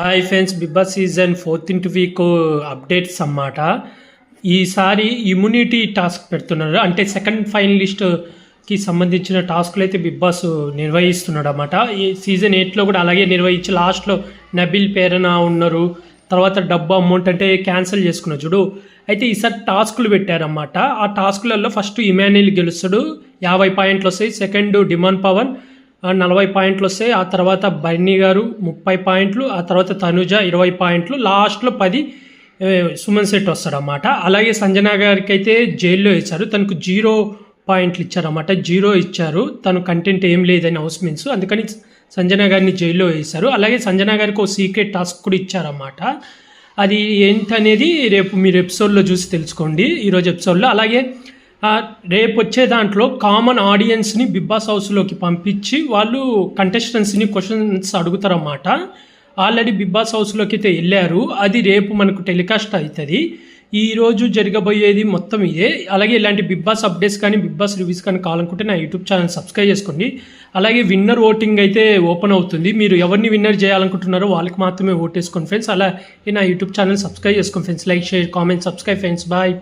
Hi friends, big boss season 14th week updates అన్నమాట. ఈసారి immunity task పెడుతున్నారు. అంటే సెకండ్ ఫైనలిస్ట్కి సంబంధించిన టాస్క్లు అయితే బిగ్ బాస్ నిర్వహిస్తున్నాడు అన్నమాట. ఈ సీజన్ 8లో కూడా అలాగే నిర్వహించి లాస్ట్లో నబిల్ పేరన ఉన్నారు. తర్వాత డబ్బు అమౌంట్ అంటే క్యాన్సిల్ చేసుకున్నారు చూడు. అయితే ఈసారి టాస్కులు పెట్టారన్నమాట. ఆ టాస్కులలో ఫస్ట్ ఇమాన్యుల్ గెలుస్తాడు, 50 పాయింట్లు వస్తాయి. సెకండ్ డిమాండ్ పవన్ 40 పాయింట్లు వస్తాయి. ఆ తర్వాత బన్నీ గారు 30 పాయింట్లు, ఆ తర్వాత తనుజ 20 పాయింట్లు, లాస్ట్లో 10 సుమన్ శెట్టి వస్తాడన్నమాట. అలాగే సంజన గారికి అయితే జైల్లో ఇచ్చారు, తనకు 0 పాయింట్లు ఇచ్చారన్నమాట. 0 ఇచ్చారు, తను కంటెంట్ ఏం లేదని హౌస్మేట్స్, అందుకని సంజన గారిని జైల్లో వేశారు. అలాగే సంజన గారికి ఒక సీక్రెట్ టాస్క్ కూడా ఇచ్చారన్నమాట. అది ఏంటనేది రేపు మీరు ఎపిసోడ్లో చూసి తెలుసుకోండి, ఈరోజు ఎపిసోడ్లో. అలాగే రేపు వచ్చే దాంట్లో కామన్ ఆడియన్స్ని బిగ్ బాస్ హౌస్లోకి పంపించి వాళ్ళు కంటెస్టెంట్స్ని క్వశ్చన్స్ అడుగుతారన్నమాట. ఆల్రెడీ బిగ్ బాస్ హౌస్లోకి అయితే వెళ్ళారు, అది రేపు మనకు టెలికాస్ట్ అవుతుంది. ఈరోజు జరగబోయేది మొత్తం ఇదే. అలాగే ఇలాంటి బిగ్ బాస్ అప్డేట్స్ కానీ బిగ్ బాస్ రివ్యూస్ కానీ కావాలనుకుంటే నా యూట్యూబ్ ఛానల్ సబ్స్క్రైబ్ చేసుకోండి. అలాగే విన్నర్ ఓటింగ్ అయితే ఓపెన్ అవుతుంది. మీరు ఎవరిని విన్నర్ చేయాలనుకుంటున్నారో వాళ్ళకి మాత్రమే ఓట్ వేసుకోండి ఫ్రెండ్స్. అలాగే నా యూట్యూబ్ ఛానల్ సబ్స్క్రైబ్ చేసుకోండి friends. Like, share, comment, subscribe friends. Bye.